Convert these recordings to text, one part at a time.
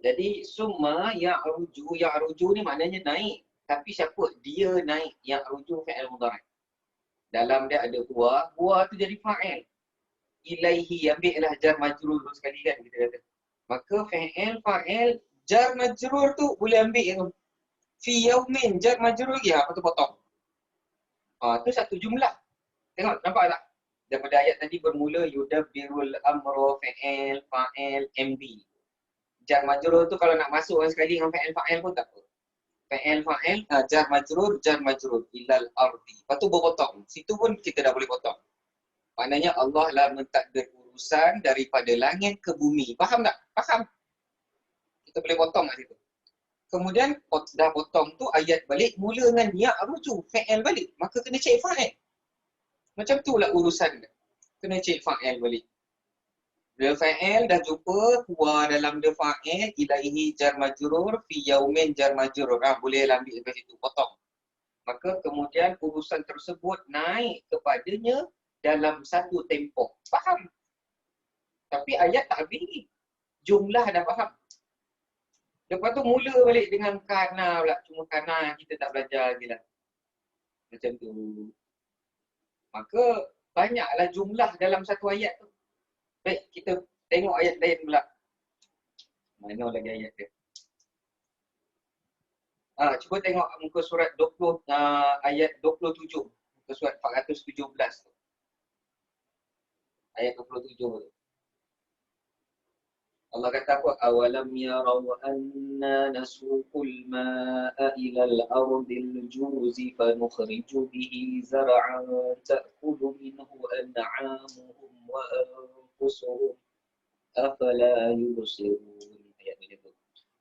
Jadi summa ya'ruju ni maknanya naik. Tapi siapa dia naik? Ya'ruju fi'il mudhari'. Dalam dia ada huwa tu jadi fa'il. Ilaihi, ambillah jar majrur tu sekali kan kita kata. Maka fi'il, fa'il, jar majrur tu boleh ambil tu. Fi yaumin, jar majrur lagi, apa tu potong. Tu satu jumlah. Tengok, nampak tak? Daripada ayat tadi bermula yudabbirul amru fi'il, fa'il, MB. Jar majrur tu kalau nak masukkan sekali dengan fi'il, fa'il pun tak apa. Fi'il, fa'il, jar majrur, ilal ardi. Lepas tu berpotong. Situ pun kita dah boleh potong. Maknanya Allah lah mentakdir urusan daripada langit ke bumi. Faham tak? Faham? Kita boleh potong kat situ. Kemudian dah potong tu ayat balik mula dengan ya'ruju, fi'il balik. Maka kena cek fa'il. Macam tu lah urusan dia. Kena cek fa'il balik. Dia fa'il dah jumpa, huwa dalam dia fa'il, ilaihi jar majrur, fi yaumin jar majrur. Boleh ambil dari situ, potong. Maka kemudian urusan tersebut naik kepadanya dalam satu tempoh. Faham? Tapi ayat tak habis ni. Jumlah dah faham. Lepas tu mula balik dengan kana pula. Cuma kana yang kita tak belajar lagi lah. Macam tu. Maka banyaklah jumlah dalam satu ayat tu. Baik, kita tengok ayat lain pula. Mana lagi ayat dia? Cuba tengok muka surat 20, ayat 27. Muka surat 417 tu. Ayat 27 tu. Allah kata apa? Awalam yarau anna nasuqul ma'a ilal ardil juzi fanukhriju bihi zar'an ta'kulu minhu an'amuhum wa anfusuhum afala yubsirun. Ayat ni tu.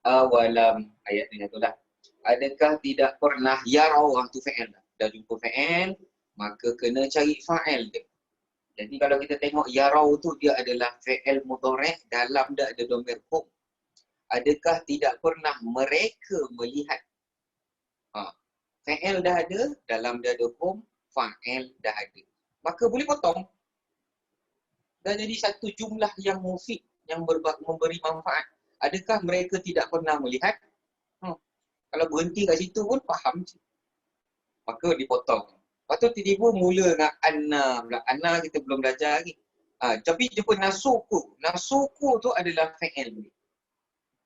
Awalam, ayat ni tu lah. Adakah tidak pernah yarau tu fa'il dah. Dah jumpa fa'il, maka kena cari fa'il dia. Jadi kalau kita tengok yarau tu dia adalah fi'il mudhari' dalam dia ada dhamir hum. Adakah tidak pernah mereka melihat? Fi'il dah ada, dalam dia ada hum, fa'il dah ada. Maka boleh potong. Dah jadi satu jumlah yang mufid, yang memberi manfaat. Adakah mereka tidak pernah melihat? Kalau berhenti kat situ pun faham je. Maka dipotong. Lepas tu tiba-tiba mula dengan anna pula. Anna kita belum belajar lagi. Tapi jumpa nasuku. Nasuku tu adalah fi'il.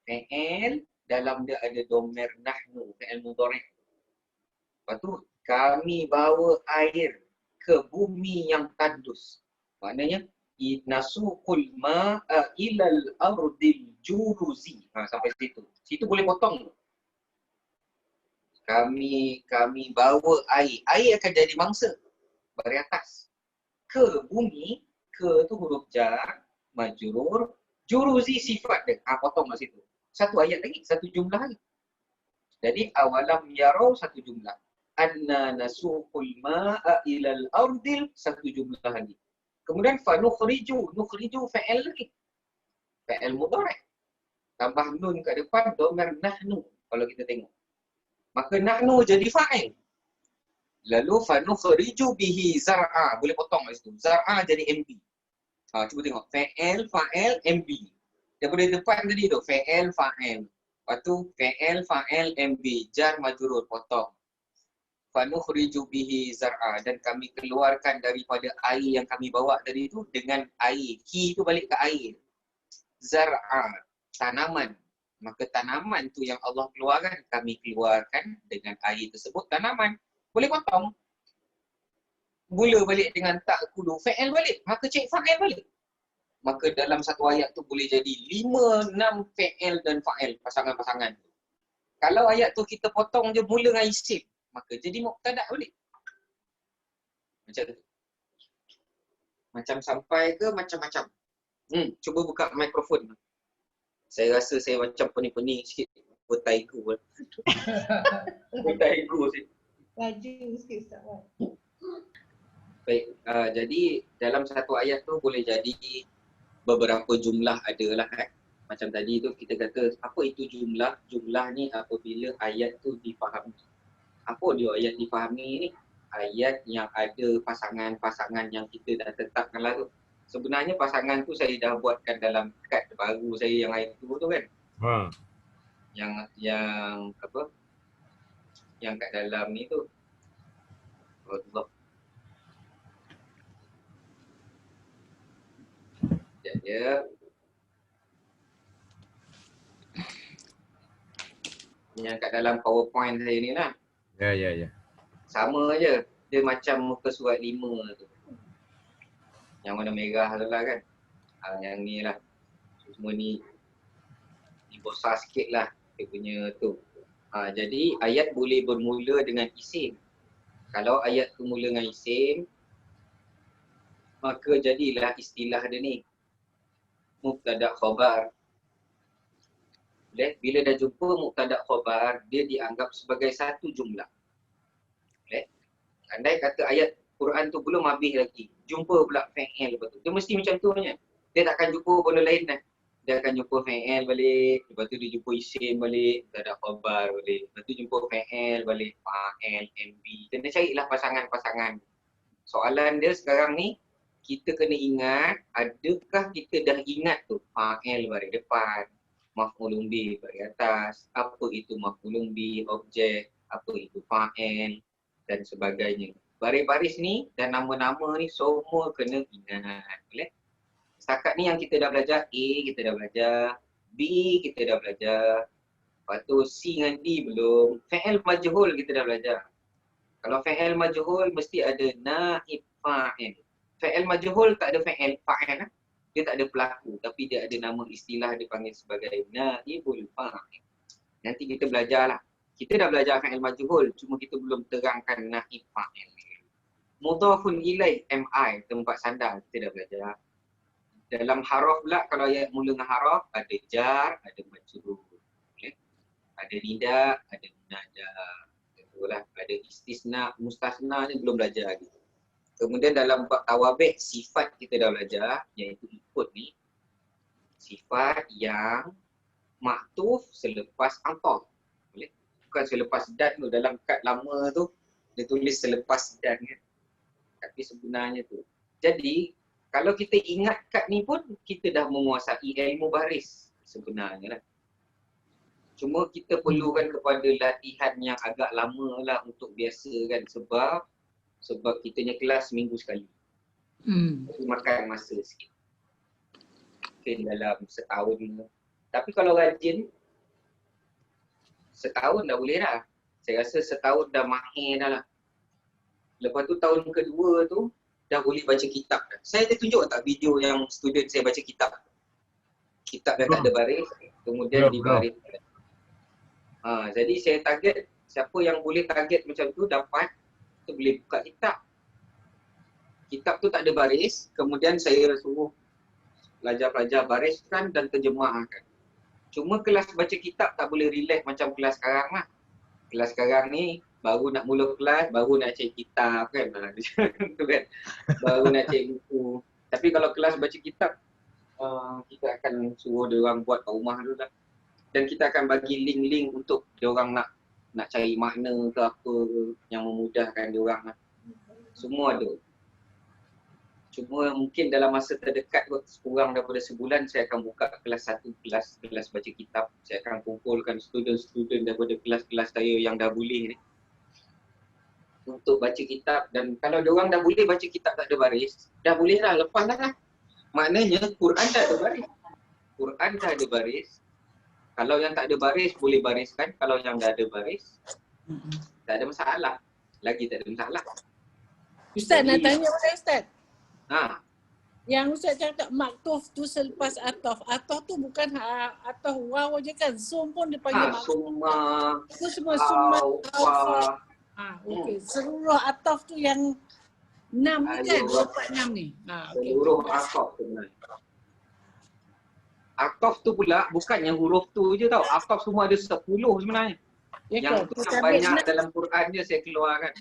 Fi'il dalam dia ada dhamir nahnu. Fi'il mudhari'. Lepas tu kami bawa air ke bumi yang tandus. Maknanya nasukul ma'a ilal ardil juruzi. Sampai situ. Situ boleh potong. Kami bawa air. Air akan jadi mangsa dari atas ke bumi. Ke tu huruf jar, majrur, juruzi sifat dia. Potong kat situ. Satu ayat lagi, satu jumlah lagi. Jadi awalam yarau satu jumlah. Anna nasuqul ma'a ilal ardil satu jumlah lagi. Kemudian nukhriju fa'il lagi. Fa'il mudhari'. Tambah nun kat depan dhamir nahnu kalau kita tengok. Maka nahnu jadi fa'il. Lalu fanukhriju bihi zar'a. Boleh potong kat situ. Zar'a jadi MB. Cuba tengok. Fa'il, MB. Daripada depan tadi tu. Fa'il, fa'il. Lepas tu fa'il, fa'il, MB. Jar, majrur. Potong. Fanukhriju bihi zar'a. Dan kami keluarkan daripada air yang kami bawa tadi tu dengan air. Ki tu balik ke air. Zar'a. Tanaman. Maka tanaman tu yang Allah keluarkan, kami keluarkan dengan air tersebut tanaman. Boleh potong. Mula balik dengan ta'kulu, fa'il balik. Maka cek fa'il balik. Maka dalam satu ayat tu boleh jadi 5, 6 fa'il dan fa'il, pasangan-pasangan. Kalau ayat tu kita potong je mula dengan isim, maka jadi mubtada' balik. Macam tu. Macam sampai ke macam-macam. Cuba buka mikrofon. Saya rasa saya macam pening-pening sikit. Bertaigu pun. Bertaigu sikit. Laju sikit Ustaz Wan. Baik, jadi dalam satu ayat tu boleh jadi beberapa jumlah adalah Macam tadi tu kita kata, apa itu jumlah? Jumlah ni apabila ayat tu difahami. Apa dia ayat difahami ni? Ayat yang ada pasangan-pasangan yang kita dah tetapkan lah tu. Sebenarnya pasangan tu saya dah buatkan dalam kad baru saya yang hari tu kan. yang apa? Yang kat dalam ni tu. Allah. Sekejap je. Yang kat dalam PowerPoint saya ni lah. Ya. Sama je. Dia macam muka surat 5 tu. Yang warna merah tu lah kan. Yang ni lah. Semua ni besar sikit lah dia punya tu. Jadi ayat boleh bermula dengan isim. Kalau ayat tu mula dengan isim, maka jadilah istilah dia ni mubtada khabar. Bila dah jumpa mubtada khabar, dia dianggap sebagai satu jumlah. Andai kata ayat Quran tu belum habis lagi, jumpa pula fa'il lepas tu. Dia mesti macam tu punya. Dia takkan jumpa benda lain dah. Dia akan jumpa fa'il balik, lepas tu dia jumpa isim balik, mubtada khabar balik. Lepas tu jumpa fa'il balik, fa'il, MB. Kena carilah pasangan-pasangan. Soalan dia sekarang ni, kita kena ingat, adakah kita dah ingat tu fa'il baris depan, maf'ulun bih baris atas, apa itu maf'ulun bih, objek, apa itu fa'il dan sebagainya. Baris-baris ni dan nama-nama ni semua kena ingat. Boleh? Setakat ni yang kita dah belajar, A kita dah belajar, B kita dah belajar, lepas tu C dengan D belum. Fa'il majhul kita dah belajar. Kalau fa'il majhul mesti ada naib fa'il. Fa'il majhul tak ada fa'il lah. Dia tak ada pelaku tapi dia ada nama istilah dipanggil sebagai naibul fa'il. Nanti kita belajar lah. Kita dah belajar fa'il majhul, cuma kita belum terangkan naib fa'il. Mudhafun ilaih, MI, tempat sandar, kita dah belajar. Dalam haraf pula, kalau ayat mula dengan haraf, ada jar, ada majrur. Ada nida, ada munada. Itulah, ada istisna, mustasna ni belum belajar lagi. Kemudian dalam bab tawabih, sifat kita dah belajar, iaitu ikut ni. Sifat yang maktuf selepas ataf. Bukan selepas dan tu, dalam kad lama tu dia tulis selepas dan kan. Tapi sebenarnya tu. Jadi kalau kita ingat kad ni pun kita dah menguasai ilmu baris sebenarnya lah. Cuma kita perlukan kepada latihan yang agak lama lah untuk biasa kan, sebab kitanya kelas seminggu sekali. Makan masa sikit. Mungkin dalam setahun. Tapi kalau rajin setahun dah boleh dah. Saya rasa setahun dah mahir dah lah. Lepas tu tahun kedua tu dah boleh baca kitab dah. Saya ada tunjuk tak video yang student saya baca kitab? Kitab dah tak ada baris, kemudian dibaris. Jadi saya target, siapa yang boleh target macam tu dapat, kita boleh buka kitab. Kitab tu tak ada baris, kemudian saya suruh pelajar-pelajar bariskan dan terjemahkan. Cuma kelas baca kitab tak boleh relax macam kelas sekarang lah. Kelas sekarang ni baru nak mula kelas, baru nak cari kitab kan. Tu kan. Baru nak cari buku. Tapi kalau kelas baca kitab, kita akan suruh dia orang buat kat rumah dulu lah. Dan kita akan bagi link-link untuk dia orang nak cari makna ke apa yang memudahkan dia orang lah. Semua ada. Cuma mungkin dalam masa terdekat kurang daripada sebulan saya akan buka kelas 1, kelas baca kitab. Saya akan kumpulkan student-student daripada kelas-kelas saya yang dah boleh ni untuk baca kitab. Dan kalau diorang dah boleh baca kitab tak ada baris, dah boleh dah, lepas dah lah. Maknanya Quran tak ada baris. Quran tak ada baris. Kalau yang tak ada baris boleh bariskan, kalau yang dah ada baris tak ada masalah. Lagi tak ada masalah. Ustaz, nak tanya pada Ustaz. Yang Ustaz cakap maktuf tu selepas ataf. Ataf tu bukan ataf waw je kan. Sum pun dipanggil maktuf. Summa, Itu semua summa. Okey. Hmm. Seluruh ataf tu yang 6 ni kan. 2, 4, 6 ni. Okay. Seluruh ataf sebenarnya. Ataf tu pula bukannya huruf tu je tau. Ataf semua ada 10 sebenarnya. Ya, yang tu banyak dalam Quran je saya keluarkan.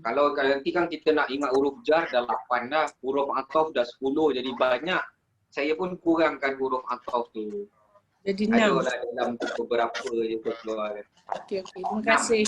Kalau nanti kan kita nak ingat huruf jar dah 8 dah, huruf ataf dah 10 jadi banyak. Saya pun kurangkan huruf ataf tu. Jadi 6. Adalah dalam beberapa je tu keluar. Okey, terima kasih.